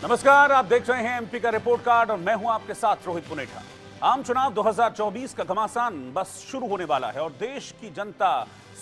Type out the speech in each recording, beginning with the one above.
नमस्कार, आप देख रहे हैं एमपी का रिपोर्ट कार्ड और मैं हूं आपके साथ रोहित पुनेठा। आम चुनाव 2024 का घमासान बस शुरू होने वाला है और देश की जनता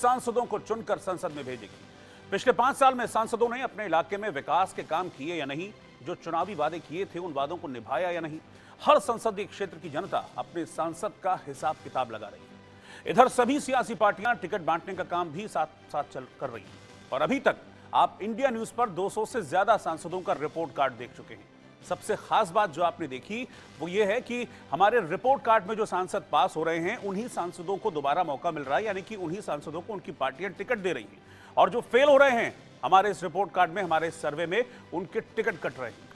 सांसदों को चुनकर संसद में भेजेगी। पिछले 5 साल में सांसदों ने अपने इलाके में विकास के काम किए या नहीं, जो चुनावी वादे किए थे उन वादों को निभाया या नहीं, हर संसदीय क्षेत्र की जनता अपने सांसद का हिसाब किताब लगा रही है। इधर सभी सियासी पार्टियां टिकट बांटने का काम भी साथ साथ कर रही हैं और अभी तक आप इंडिया न्यूज पर 200 से ज्यादा सांसदों का रिपोर्ट कार्ड देख चुके हैं। सबसे खास बात जो आपने देखी वो ये है कि हमारे रिपोर्ट कार्ड में जो सांसद पास हो रहे हैं उन्हीं सांसदों को दोबारा मौका मिल रहा है, यानी कि उन्हीं सांसदों को उनकी पार्टियां टिकट दे रही हैं, और जो फेल हो रहे हैं हमारे इस रिपोर्ट कार्ड में, हमारे सर्वे में, उनके टिकट कट रहे हैं।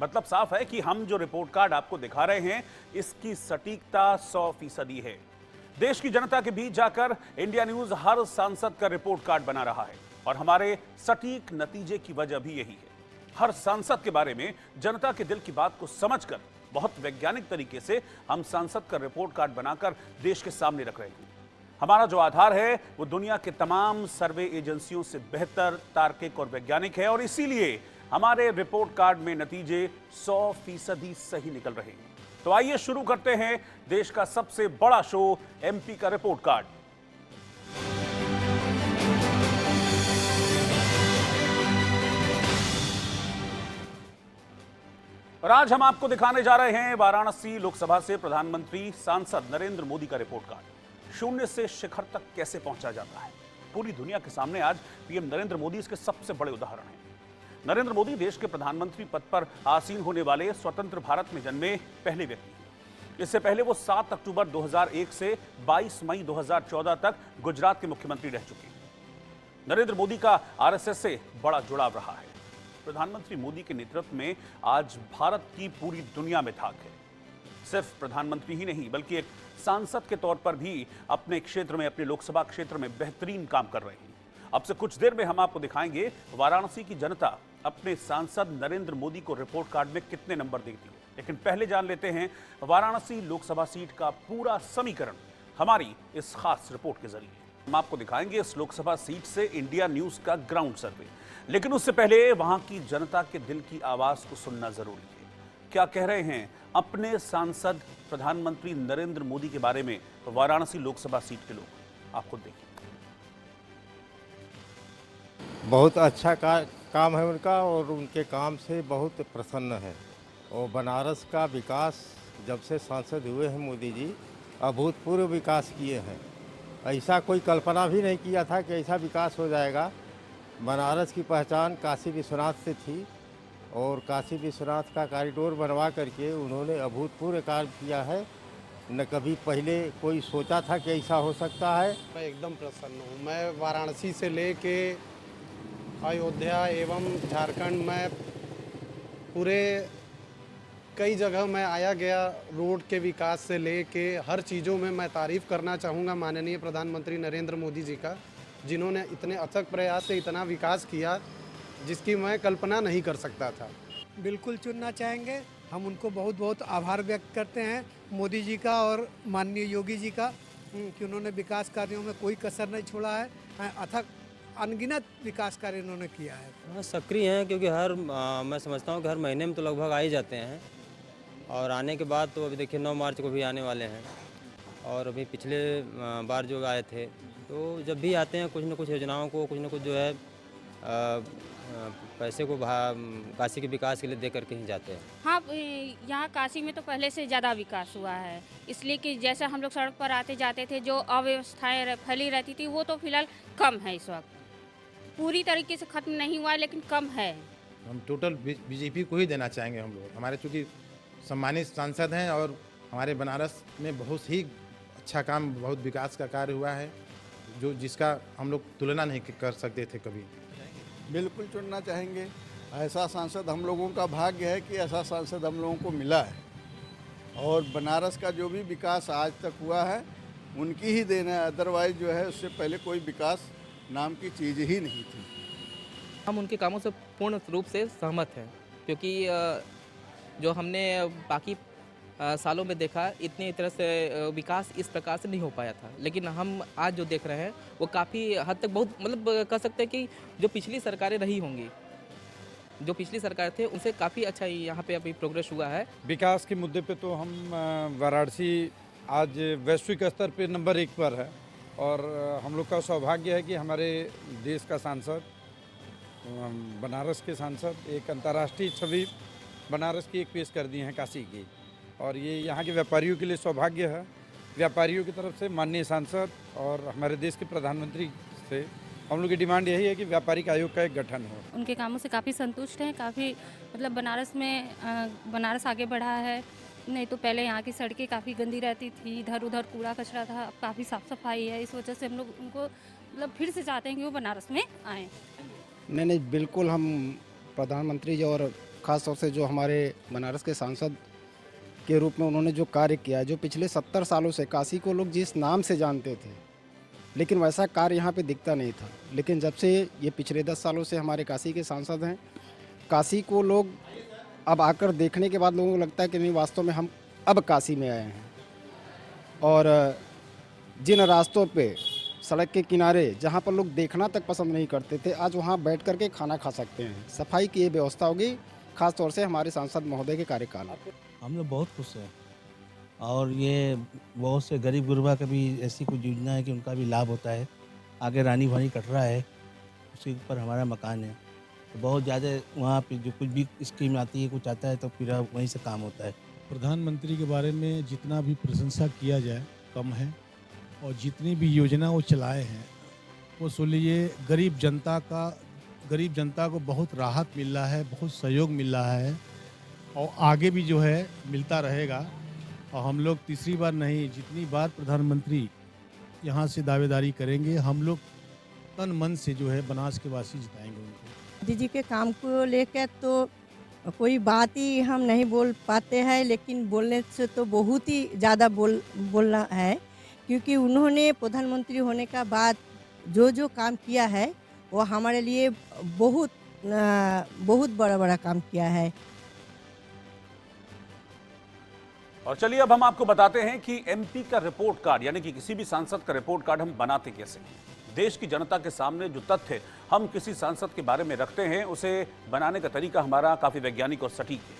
मतलब साफ है कि हम जो रिपोर्ट कार्ड आपको दिखा रहे हैं इसकी सटीकता 100% है। देश की जनता के बीच जाकर इंडिया न्यूज हर सांसद का रिपोर्ट कार्ड बना रहा है और हमारे सटीक नतीजे की वजह भी यही है। हर सांसद के बारे में जनता के दिल की बात को समझकर बहुत वैज्ञानिक तरीके से हम सांसद का रिपोर्ट कार्ड बनाकर देश के सामने रख रहे हैं। हमारा जो आधार है वो दुनिया के तमाम सर्वे एजेंसियों से बेहतर, तार्किक और वैज्ञानिक है और इसीलिए हमारे रिपोर्ट कार्ड में नतीजे 100% सही निकल रहे हैं। तो आइए शुरू करते हैं देश का सबसे बड़ा शो एमपी का रिपोर्ट कार्ड। और आज हम आपको दिखाने जा रहे हैं वाराणसी लोकसभा से प्रधानमंत्री सांसद नरेंद्र मोदी का रिपोर्ट कार्ड। शून्य से शिखर तक कैसे पहुंचा जाता है, पूरी दुनिया के सामने आज पीएम नरेंद्र मोदी इसके सबसे बड़े उदाहरण हैं। नरेंद्र मोदी देश के प्रधानमंत्री पद पर आसीन होने वाले स्वतंत्र भारत में जन्मे पहले व्यक्ति हैं। इससे पहले वो 7 अक्टूबर 2001 से 22 मई 2014 तक गुजरात के मुख्यमंत्री रह चुके हैं। नरेंद्र मोदी का आरएसएस से बड़ा जुड़ाव रहा है। प्रधानमंत्री मोदी के नेतृत्व में आज भारत की पूरी दुनिया में धाक है। सिर्फ प्रधानमंत्री ही नहीं बल्कि एक सांसद के तौर पर भी अपने क्षेत्र में, अपने लोकसभा क्षेत्र में बेहतरीन काम कर रहे हैं। अब से कुछ देर में हम आपको दिखाएंगे वाराणसी की जनता अपने सांसद नरेंद्र मोदी को रिपोर्ट कार्ड में कितने नंबर देती है। लेकिन पहले जान लेते हैं वाराणसी लोकसभा सीट का पूरा समीकरण हमारी इस खास रिपोर्ट के जरिए। हम आपको दिखाएंगे इस लोकसभा सीट से इंडिया न्यूज का ग्राउंड सर्वे, लेकिन उससे पहले वहां की जनता के दिल की आवाज को सुनना जरूरी है। क्या कह रहे हैं अपने सांसद प्रधानमंत्री नरेंद्र मोदी के बारे में वाराणसी लोकसभा सीट के लोग, आप खुद देखिए। बहुत अच्छा काम है उनका और उनके काम से बहुत प्रसन्न है। और बनारस का विकास जब से सांसद हुए हैं मोदी जी, अभूतपूर्व विकास किए हैं। ऐसा कोई कल्पना भी नहीं किया था कि ऐसा विकास हो जाएगा। बनारस की पहचान काशी विश्वनाथ से थी और काशी विश्वनाथ का कॉरिडोर बनवा करके उन्होंने अभूतपूर्व कार्य किया है। न कभी पहले कोई सोचा था कि ऐसा हो सकता है। मैं एकदम प्रसन्न हूँ। मैं वाराणसी से लेके अयोध्या एवं झारखंड में पूरे कई जगह मैं आया गया। रोड के विकास से लेके हर चीज़ों में मैं तारीफ़ करना चाहूँगा माननीय प्रधानमंत्री नरेंद्र मोदी जी का, जिन्होंने इतने अथक प्रयास से इतना विकास किया जिसकी मैं कल्पना नहीं कर सकता था। बिल्कुल चुनना चाहेंगे। हम उनको बहुत बहुत आभार व्यक्त करते हैं मोदी जी का और माननीय योगी जी का कि उन्होंने विकास कार्यों में कोई कसर नहीं छोड़ा है। अथक अनगिनत विकास कार्य उन्होंने किया है। हाँ, सक्रिय हैं क्योंकि मैं समझता हूँ कि हर महीने में तो लगभग आ ही जाते हैं और आने के बाद तो अभी देखिए 9 मार्च को भी आने वाले हैं और अभी पिछले बार जो आए थे तो जब भी आते हैं कुछ न कुछ योजनाओं को, कुछ न कुछ जो है पैसे को काशी के विकास के लिए दे करके ही जाते हैं। हाँ, यहाँ काशी में तो पहले से ज़्यादा विकास हुआ है, इसलिए कि जैसे हम लोग सड़क पर आते जाते थे जो अव्यवस्थाएं फैली रहती थी वो तो फिलहाल कम है। इस वक्त पूरी तरीके से खत्म नहीं हुआ है लेकिन कम है। हम टोटल बीजेपी को ही देना चाहेंगे। हम लोग हमारे चूँकि सम्मानित सांसद हैं और हमारे बनारस में बहुत ही अच्छा काम, बहुत विकास का कार्य हुआ है जो जिसका हम लोग तुलना नहीं कर सकते थे कभी। बिल्कुल चुनना चाहेंगे। ऐसा सांसद हम लोगों का भाग्य है कि ऐसा सांसद हम लोगों को मिला है और बनारस का जो भी विकास आज तक हुआ है उनकी ही देन है। अदरवाइज जो है उससे पहले कोई विकास नाम की चीज़ ही नहीं थी। हम उनके कामों से पूर्ण रूप से सहमत हैं क्योंकि जो हमने बाकी सालों में देखा इतनी तरह से विकास इस प्रकार से नहीं हो पाया था, लेकिन हम आज जो देख रहे हैं वो काफ़ी हद तक बहुत मतलब कह सकते हैं कि जो पिछली सरकारें रही होंगी जो पिछली सरकार थे उनसे काफ़ी अच्छा यहाँ पे अभी प्रोग्रेस हुआ है। विकास के मुद्दे पे तो हम वाराणसी आज वैश्विक स्तर पे नंबर 1 पर है और हम लोग का सौभाग्य है कि हमारे देश का सांसद, बनारस के सांसद एक अंतर्राष्ट्रीय छवि बनारस की एक पेश कर दी है काशी की, और ये यहाँ के व्यापारियों के लिए सौभाग्य है। व्यापारियों की तरफ से माननीय सांसद और हमारे देश के प्रधानमंत्री से हम लोग की डिमांड यही है कि व्यापारिक आयोग का एक गठन हो। उनके कामों से काफ़ी संतुष्ट हैं, काफ़ी मतलब बनारस आगे बढ़ा है। नहीं तो पहले यहाँ की सड़कें काफ़ी गंदी रहती थी, इधर उधर कूड़ा कचरा था, अब काफ़ी साफ़ सफाई है। इस वजह से हम लोग उनको मतलब फिर से चाहते हैं कि वो बनारस में आएँ। नहीं, बिल्कुल हम प्रधानमंत्री जी और ख़ास तौर से जो हमारे बनारस के सांसद के रूप में उन्होंने जो कार्य किया, जो पिछले 70 सालों से काशी को लोग जिस नाम से जानते थे, लेकिन वैसा कार्य यहाँ पे दिखता नहीं था। लेकिन जब से ये पिछले 10 सालों से हमारे काशी के सांसद हैं, काशी को लोग अब आकर देखने के बाद लोगों को लगता है कि नहीं, वास्तव में हम अब काशी में आए हैं। और जिन रास्तों पे सड़क के किनारे जहाँ पर लोग देखना तक पसंद नहीं करते थे, आज वहाँ बैठ कर के खाना खा सकते हैं। सफाई की ये व्यवस्था होगी, खास तौर से हमारे सांसद महोदय के कार्यकाल में। हम लोग बहुत खुश हैं और ये बहुत से गरीब गुरबा का भी ऐसी कुछ योजना है कि उनका भी लाभ होता है। आगे रानी भानी कटरा है, उसके ऊपर हमारा मकान है, तो बहुत ज़्यादा वहाँ पे जो कुछ भी स्कीम आती है, कुछ आता है तो फिर वहीं से काम होता है। प्रधानमंत्री के बारे में जितना भी प्रशंसा किया जाए कम है, और जितनी भी योजना वो चलाए हैं वो सुन लीजिए, गरीब जनता को बहुत राहत मिल रहा है, बहुत सहयोग मिल रहा है और आगे भी जो है मिलता रहेगा। और हम लोग तीसरी बार नहीं, जितनी बार प्रधानमंत्री यहाँ से दावेदारी करेंगे, हम लोग तन मन से जो है बनारस के वासी जिताएंगे उनको। मोदी जी के काम को लेकर तो कोई बात ही हम नहीं बोल पाते हैं, लेकिन बोलने से तो बहुत ही ज़्यादा बोलना है, क्योंकि उन्होंने प्रधानमंत्री होने का बाद जो काम किया है वो हमारे लिए बहुत बड़ा काम किया है। और चलिए अब हम आपको बताते हैं कि एमपी का रिपोर्ट कार्ड, यानी कि किसी भी सांसद का रिपोर्ट कार्ड हम बनाते कैसे हैं। देश की जनता के सामने जो तथ्य हम किसी सांसद के बारे में रखते हैं, उसे बनाने का तरीका हमारा काफी वैज्ञानिक और सटीक है।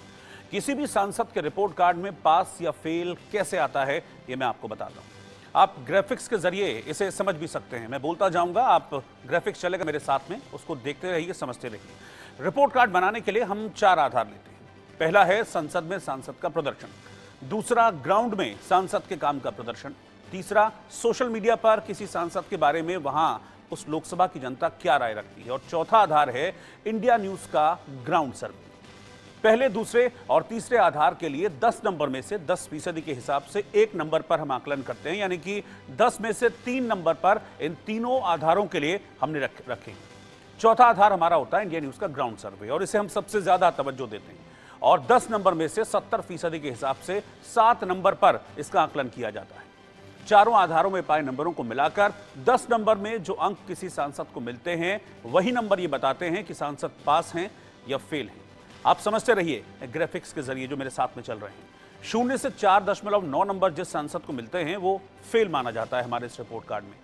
किसी भी सांसद के रिपोर्ट कार्ड में पास या फेल कैसे आता है, ये मैं आपको बताता हूं। आप ग्राफिक्स के जरिए इसे समझ भी सकते हैं। मैं बोलता जाऊंगा, आप ग्राफिक्स चलेगा मेरे साथ में, उसको देखते रहिए, समझते रहिए। रिपोर्ट कार्ड बनाने के लिए हम 4 आधार लेते हैं। पहला है संसद में सांसद का प्रदर्शन, दूसरा ग्राउंड में सांसद के काम का प्रदर्शन, तीसरा सोशल मीडिया पर किसी सांसद के बारे में वहां उस लोकसभा की जनता क्या राय रखती है, और चौथा आधार है इंडिया न्यूज का ग्राउंड सर्वे। पहले, दूसरे और तीसरे आधार के लिए 10 नंबर में से 10% के हिसाब से 1 नंबर पर हम आकलन करते हैं, यानी कि 10 में से 3 नंबर पर इन तीनों आधारों के लिए हमने रखे। चौथा आधार हमारा होता है इंडिया न्यूज का ग्राउंड सर्वे, और इसे हम सबसे ज्यादा तवज्जो देते हैं। और 10 नंबर में से 70% के हिसाब से 7 नंबर पर इसका आकलन किया जाता है। चारों आधारों में पाए नंबरों को मिलाकर 10 नंबर में जो अंक किसी सांसद को मिलते हैं, वही नंबर ये बताते हैं कि सांसद पास हैं या फेल हैं। आप समझते रहिए ग्राफिक्स के जरिए जो मेरे साथ में चल रहे हैं। 0 से 4.9 नंबर जिस सांसद को मिलते हैं वो फेल माना जाता है हमारे इस रिपोर्ट कार्ड में।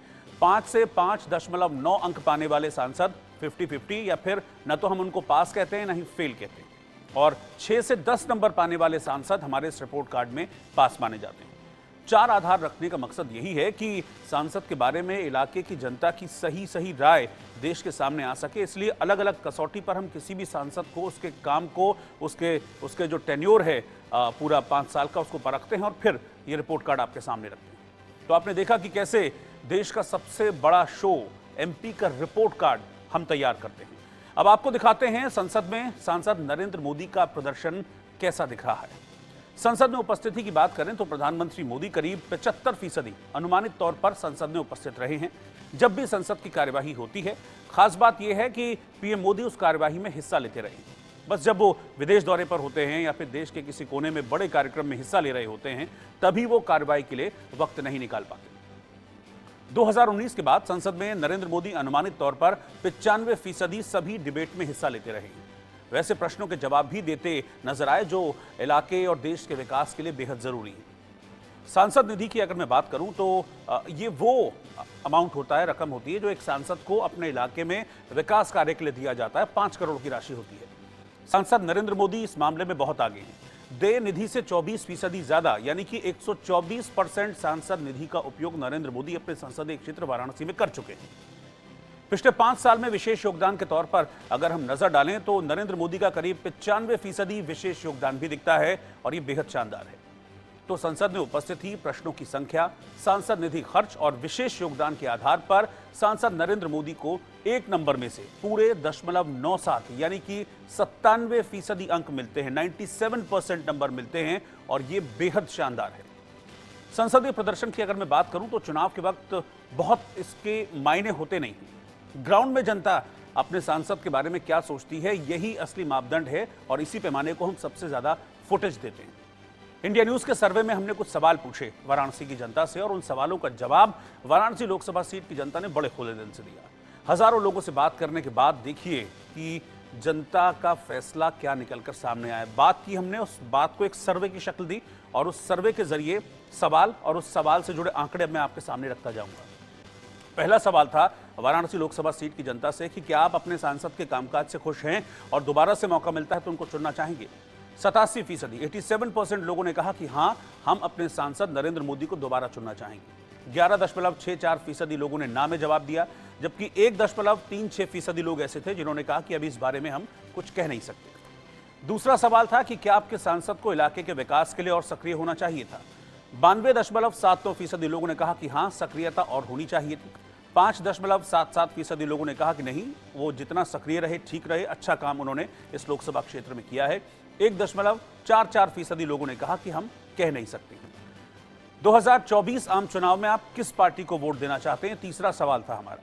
5 से 5.9 अंक पाने वाले सांसद 50-50, या फिर न तो हम उनको पास कहते हैं, न ही फेल कहते हैं। और 6 से 10 नंबर पाने वाले सांसद हमारे इस रिपोर्ट कार्ड में पास माने जाते हैं। 4 आधार रखने का मकसद यही है कि सांसद के बारे में इलाके की जनता की सही राय देश के सामने आ सके। इसलिए अलग अलग कसौटी पर हम किसी भी सांसद को, उसके काम को, उसके जो टेन्योर है पूरा 5 साल का, उसको परखते हैं और फिर ये रिपोर्ट कार्ड आपके सामने रखते हैं। तो आपने देखा कि कैसे देश का सबसे बड़ा शो एमपी का रिपोर्ट कार्ड हम तैयार करते हैं। अब आपको दिखाते हैं संसद में सांसद नरेंद्र मोदी का प्रदर्शन कैसा दिख रहा है। संसद में उपस्थिति की बात करें तो प्रधानमंत्री मोदी करीब 75% अनुमानित तौर पर संसद में उपस्थित रहे हैं जब भी संसद की कार्यवाही होती है। खास बात यह है कि पीएम मोदी उस कार्यवाही में हिस्सा लेते रहे। बस जब वो विदेश दौरे पर होते हैं या फिर देश के किसी कोने में बड़े कार्यक्रम में हिस्सा ले रहे होते हैं, तभी वो कार्रवाई के लिए वक्त नहीं निकाल पाते। 2019 के बाद संसद में नरेंद्र मोदी अनुमानित तौर पर 95% सभी डिबेट में हिस्सा लेते रहे। वैसे प्रश्नों के जवाब भी देते नजर आए जो इलाके और देश के विकास के लिए बेहद जरूरी है। सांसद निधि की अगर मैं बात करूं तो ये वो अमाउंट होता है, रकम होती है जो एक सांसद को अपने इलाके में विकास कार्य के लिए दिया जाता है। 5 करोड़ की राशि होती है। सांसद नरेंद्र मोदी इस मामले में बहुत आगे हैं। देय निधि से 24% ज्यादा यानी कि 124% सांसद निधि का उपयोग नरेंद्र मोदी अपने संसदीय क्षेत्र वाराणसी में कर चुके हैं। पिछले 5 साल में विशेष योगदान के तौर पर अगर हम नजर डालें तो नरेंद्र मोदी का करीब 95% विशेष योगदान भी दिखता है और ये बेहद शानदार है। तो संसद में उपस्थित ही प्रश्नों की संख्या, सांसद निधि खर्च और विशेष योगदान के आधार पर सांसद नरेंद्र मोदी को 1 नंबर में से पूरे 0.97 यानी कि 97% अंक मिलते हैं, 97% नंबर मिलते हैं और ये बेहद शानदार है। संसदीय प्रदर्शन की अगर मैं बात करूं तो चुनाव के वक्त बहुत इसके मायने होते नहीं। ग्राउंड में जनता अपने सांसद के बारे में क्या सोचती है, यही असली मापदंड है और इसी पैमाने को हम सबसे ज्यादा फुटेज देते हैं। इंडिया न्यूज के सर्वे में हमने कुछ सवाल पूछे वाराणसी की जनता से और उन सवालों का जवाब वाराणसी लोकसभा सीट की जनता ने बड़े खुले दिल से दिया। हजारों लोगों से बात करने के बाद देखिए कि जनता का फैसला क्या निकलकर सामने आया। बात की हमने, उस बात को एक सर्वे की शक्ल दी और उस सर्वे के जरिए सवाल और उस सवाल से जुड़े आंकड़े मैं आपके सामने रखता जाऊंगा। पहला सवाल था वाराणसी लोकसभा सीट की जनता से कि क्या आप अपने सांसद के कामकाज से खुश हैं और दोबारा से मौका मिलता है तो उनको चुनना चाहेंगे। 87%, 87% लोगों ने कहा कि हां, हम अपने सांसद नरेंद्र मोदी को दोबारा चुनना चाहेंगे। 11.64% लोगों ने ना में जवाब दिया, जबकि 1.36% लोग ऐसे थे जिन्होंने कहा कि अभी इस बारे में हम कुछ कह नहीं सकते। दूसरा सवाल था कि क्या आपके सांसद को इलाके के विकास के लिए और सक्रिय होना चाहिए था। 92.79% लोगों ने कहा कि हां, सक्रियता और होनी चाहिए थी। 5.77% लोगों ने कहा कि नहीं, वो जितना सक्रिय रहे ठीक रहे, अच्छा काम उन्होंने इस लोकसभा क्षेत्र में किया है। 1.44% लोगों ने कहा कि हम कह नहीं सकते। 2024 आम चुनाव में आप किस पार्टी को वोट देना चाहते हैं, तीसरा सवाल था हमारा।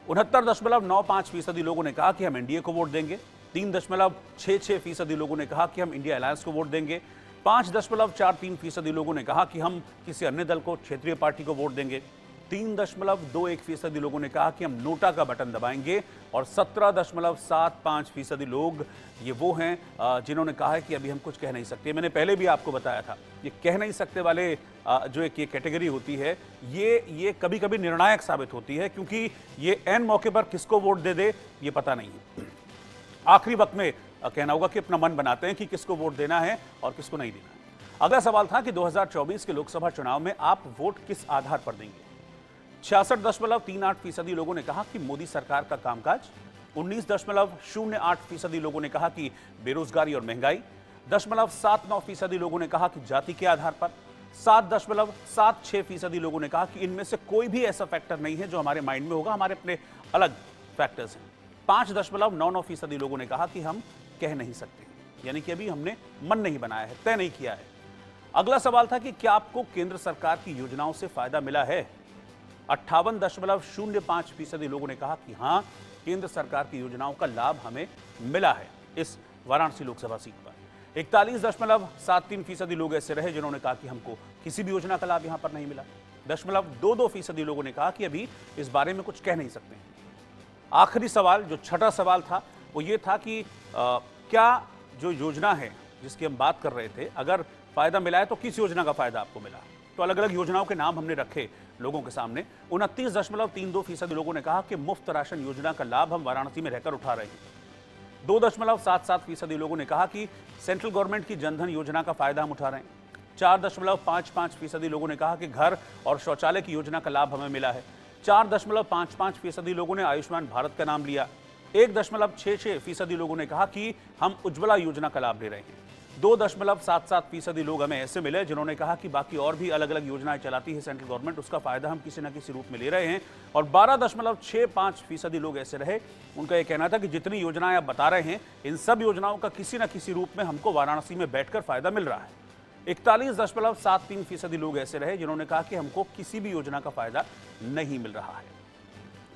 69.95% लोगों ने कहा कि हम एनडीए को वोट देंगे। 3.66% लोगों ने कहा कि हम इंडिया अलायंस को वोट देंगे। 5.43% लोगों ने कहा कि हम किसी अन्य दल को, क्षेत्रीय पार्टी को वोट देंगे। 3.21% लोगों ने कहा कि हम नोटा का बटन दबाएंगे और 17.75% लोग ये वो हैं जिन्होंने कहा है कि अभी हम कुछ कह नहीं सकते। मैंने पहले भी आपको बताया था, ये कह नहीं सकते वाले जो एक ये कैटेगरी होती है, ये कभी कभी निर्णायक साबित होती है, क्योंकि ये एन मौके पर किसको वोट दे दे ये पता नहीं है। आखिरी वक्त में कहना होगा कि अपना मन बनाते हैं कि किसको वोट देना है और किसको नहीं देना है। अगला सवाल था कि 2024 के लोकसभा चुनाव में आप वोट किस आधार पर देंगे। 66.38% लोगों ने कहा कि मोदी सरकार का कामकाज। 19.08% लोगों ने कहा कि बेरोजगारी और महंगाई। 0.79% लोगों ने कहा कि जाति के आधार पर। 7.76% लोगों ने कहा कि इनमें से कोई भी ऐसा फैक्टर नहीं है जो हमारे माइंड में होगा, हमारे अपने अलग फैक्टर्स हैं। 5.99% लोगों ने कहा कि हम कह नहीं सकते, यानी कि अभी हमने मन नहीं बनाया है, तय नहीं किया है। अगला सवाल था कि क्या आपको केंद्र सरकार की योजनाओं से फायदा मिला है। 58.05% लोगों ने कहा कि हां, केंद्र सरकार की योजनाओं का लाभ हमें मिला है इस वाराणसी लोकसभा सीट पर। 41.73% लोग ऐसे रहे जिन्होंने कहा कि हमको किसी भी योजना का लाभ यहां पर नहीं मिला। 0.22% लोगों ने कहा कि अभी इस बारे में कुछ कह नहीं सकते हैं। आखिरी सवाल, जो छठा सवाल था, वो ये था कि क्या जो योजना है जिसकी हम बात कर रहे थे, अगर फायदा मिला है तो किस योजना का फायदा आपको मिला। तो अलग अलग योजनाओं के नाम हमने रखे लोगों के सामने। 29.32% लोगों ने कहा कि मुफ्त राशन योजना का लाभ हम वाराणसी में रहकर उठा रहे हैं। 2.77% लोगों ने कहा कि सेंट्रल गवर्नमेंट की जनधन योजना का फायदा हम उठा रहे हैं। 4.55% लोगों ने कहा कि घर और शौचालय की योजना का लाभ हमें मिला है। 4.55% लोगों ने आयुष्मान भारत का नाम लिया। 1.66% लोगों ने कहा कि हम उज्ज्वला योजना का लाभ ले रहे हैं। 2.77% लोग हमें ऐसे मिले जिन्होंने कहा कि बाकी और भी अलग अलग योजनाएं चलाती है सेंट्रल गवर्नमेंट, उसका फायदा हम किसी न किसी रूप में ले रहे हैं। और 12.65% लोग ऐसे रहे, उनका यह कहना था कि जितनी योजनाएं आप बता रहे हैं, इन सब योजनाओं का किसी न किसी रूप में हमको वाराणसी में बैठकर फायदा मिल रहा है। 41.73% लोग ऐसे रहे जिन्होंने कहा कि हमको किसी भी योजना का फायदा नहीं मिल रहा है।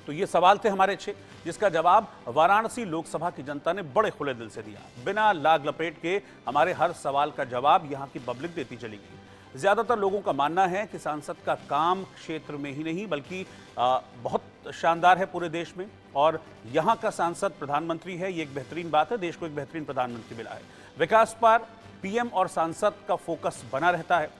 तो ये सवाल थे हमारे 6, जिसका जवाब वाराणसी लोकसभा की जनता ने बड़े खुले दिल से दिया। बिना लाग लपेट के हमारे हर सवाल का जवाब यहाँ की पब्लिक देती चली गई। ज्यादातर लोगों का मानना है कि सांसद का काम क्षेत्र में ही नहीं बल्कि बहुत शानदार है पूरे देश में, और यहाँ का सांसद प्रधानमंत्री है, ये एक बेहतरीन बात है। देश को एक बेहतरीन प्रधानमंत्री मिला है। विकास पर पीएम और सांसद का फोकस बना रहता है।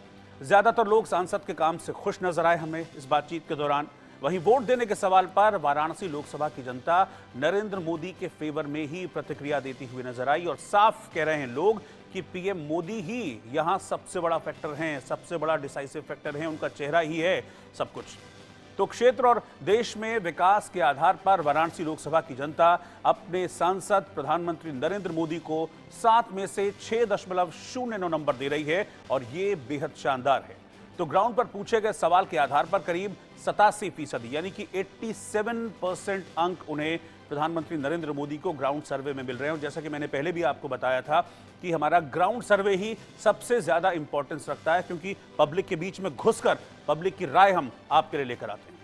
ज्यादातर लोग सांसद के काम से खुश नजर आए हमें इस बातचीत के दौरान। वहीं वोट देने के सवाल पर वाराणसी लोकसभा की जनता नरेंद्र मोदी के फेवर में ही प्रतिक्रिया देती हुई नजर आई और साफ कह रहे हैं लोग कि पीएम मोदी ही यहां सबसे बड़ा फैक्टर हैं, सबसे बड़ा डिसाइसिव फैक्टर है, उनका चेहरा ही है सब कुछ। तो क्षेत्र और देश में विकास के आधार पर वाराणसी लोकसभा की जनता अपने सांसद प्रधानमंत्री नरेंद्र मोदी को 7 में से 6.09 नंबर दे रही है और ये बेहद शानदार है। तो ग्राउंड पर पूछे गए सवाल के आधार पर करीब 87% यानी कि 87% अंक उन्हें प्रधानमंत्री नरेंद्र मोदी को ग्राउंड सर्वे में मिल रहे हैं। और जैसा कि मैंने पहले भी आपको बताया था कि हमारा ग्राउंड सर्वे ही सबसे ज्यादा इंपॉर्टेंस रखता है, क्योंकि पब्लिक के बीच में घुसकर पब्लिक की राय हम आपके लिए लेकर आते हैं।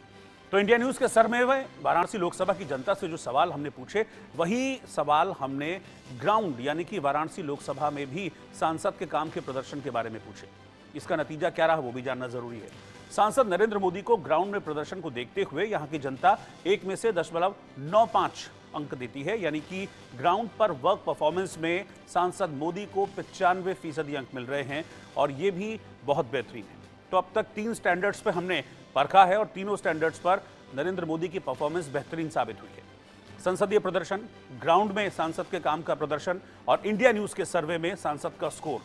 तो इंडिया न्यूज के सर्वे में वाराणसी लोकसभा की जनता से जो सवाल हमने पूछे, वही सवाल हमने ग्राउंड यानी कि वाराणसी लोकसभा में भी सांसद के काम के प्रदर्शन के बारे में पूछे। इसका नतीजा क्या रहा वो भी जानना जरूरी है। सांसद नरेंद्र मोदी को ग्राउंड में प्रदर्शन को देखते हुए यहां की जनता 1 में से 0.95 अंक देती है, यानी कि ग्राउंड पर वर्क परफॉर्मेंस में सांसद मोदी को 95% अंक मिल रहे हैं और ये भी बहुत बेहतरीन है। तो अब तक 3 स्टैंडर्ड्स पे हमने परखा है और तीनों स्टैंडर्ड्स पर नरेंद्र मोदी की परफॉर्मेंस बेहतरीन साबित हुई है। संसदीय प्रदर्शन, ग्राउंड में सांसद के काम का प्रदर्शन और इंडिया न्यूज के सर्वे में सांसद का स्कोर,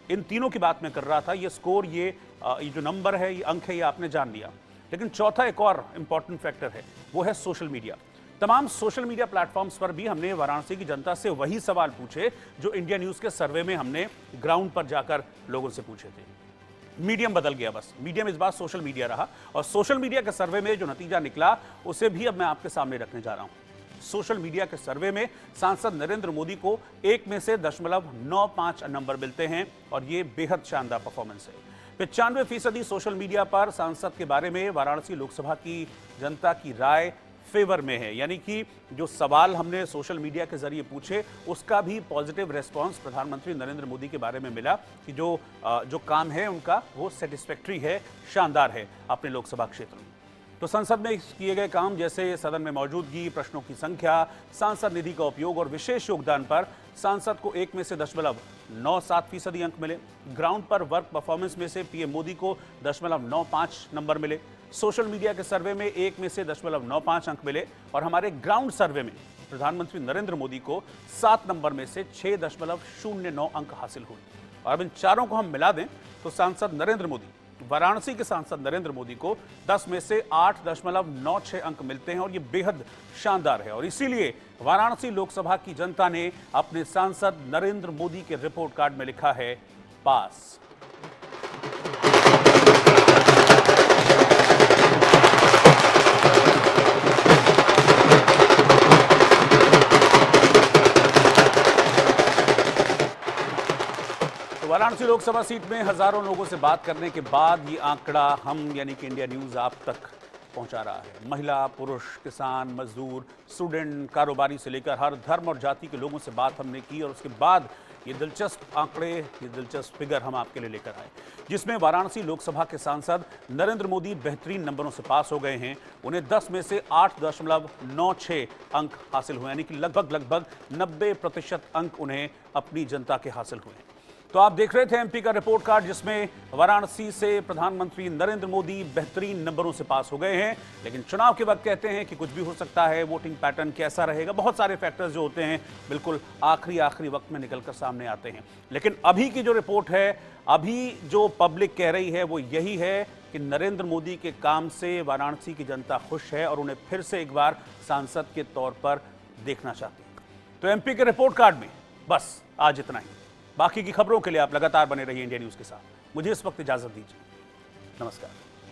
इन तीनों की बात मैं कर रहा था। ये स्कोर, ये जो नंबर है, ये अंक है, ये आपने जान लिया। लेकिन चौथा एक और इंपॉर्टेंट फैक्टर है, वो है सोशल मीडिया। तमाम सोशल मीडिया प्लेटफॉर्म्स पर भी हमने वाराणसी की जनता से वही सवाल पूछे जो इंडिया न्यूज के सर्वे में हमने ग्राउंड पर जाकर लोगों से पूछे थे। मीडियम बदल गया, बस मीडियम इस बार सोशल मीडिया रहा और सोशल मीडिया के सर्वे में जो नतीजा निकला उसे भी अब मैं आपके सामने रखने जा रहा हूं। सोशल मीडिया के सर्वे में सांसद नरेंद्र मोदी को 1 में से 0.95 नंबर मिलते हैं और ये बेहद शानदार परफॉर्मेंस है। 95% सोशल मीडिया पर सांसद के बारे में वाराणसी लोकसभा की जनता की राय फेवर में है, यानी कि जो सवाल हमने सोशल मीडिया के जरिए पूछे उसका भी पॉजिटिव रेस्पॉन्स प्रधानमंत्री नरेंद्र मोदी के बारे में मिला कि जो काम है उनका वो सेटिस्फैक्ट्री है, शानदार है अपने लोकसभा क्षेत्र में। तो संसद में किए गए काम जैसे सदन में मौजूदगी, प्रश्नों की संख्या, सांसद निधि का उपयोग और विशेष योगदान पर सांसद को 1 में से 0.97% अंक मिले। ग्राउंड पर वर्क परफॉर्मेंस में से पीएम मोदी को 0.95 नंबर मिले। सोशल मीडिया के सर्वे में 1 में से 0.95 अंक मिले और हमारे ग्राउंड सर्वे में प्रधानमंत्री नरेंद्र मोदी को 7 नंबर में से 6.09 अंक हासिल हुए। और अब इन चारों को हम मिला दें तो सांसद नरेंद्र मोदी, वाराणसी के सांसद नरेंद्र मोदी को 10 में से 8.96 अंक मिलते हैं और ये बेहद शानदार है। और इसीलिए वाराणसी लोकसभा की जनता ने अपने सांसद नरेंद्र मोदी के रिपोर्ट कार्ड में लिखा है पास। वाराणसी लोकसभा सीट में हजारों लोगों से बात करने के बाद ये आंकड़ा हम यानी कि इंडिया न्यूज आप तक पहुंचा रहा है। महिला, पुरुष, किसान, मजदूर, स्टूडेंट, कारोबारी से लेकर हर धर्म और जाति के लोगों से बात हमने की और उसके बाद ये दिलचस्प आंकड़े, ये दिलचस्प फिगर हम आपके लिए लेकर आए, जिसमें वाराणसी लोकसभा के सांसद नरेंद्र मोदी बेहतरीन नंबरों से पास हो गए हैं। उन्हें 10 में से 8.96 अंक हासिल हुए, यानी कि लगभग 90% अंक उन्हें अपनी जनता के हासिल हुए। तो आप देख रहे थे एमपी का रिपोर्ट कार्ड, जिसमें वाराणसी से प्रधानमंत्री नरेंद्र मोदी बेहतरीन नंबरों से पास हो गए हैं। लेकिन चुनाव के वक्त कहते हैं कि कुछ भी हो सकता है, वोटिंग पैटर्न कैसा रहेगा, बहुत सारे फैक्टर्स जो होते हैं बिल्कुल आखिरी वक्त में निकलकर सामने आते हैं। लेकिन अभी की जो रिपोर्ट है, अभी जो पब्लिक कह रही है वो यही है कि नरेंद्र मोदी के काम से वाराणसी की जनता खुश है और उन्हें फिर से एक बार सांसद के तौर पर देखना चाहती है। तो एमपी के रिपोर्ट कार्ड में बस आज इतना ही। बाकी की खबरों के लिए आप लगातार बने रहिए इंडिया न्यूज के साथ। मुझे इस वक्त इजाजत दीजिए। नमस्कार।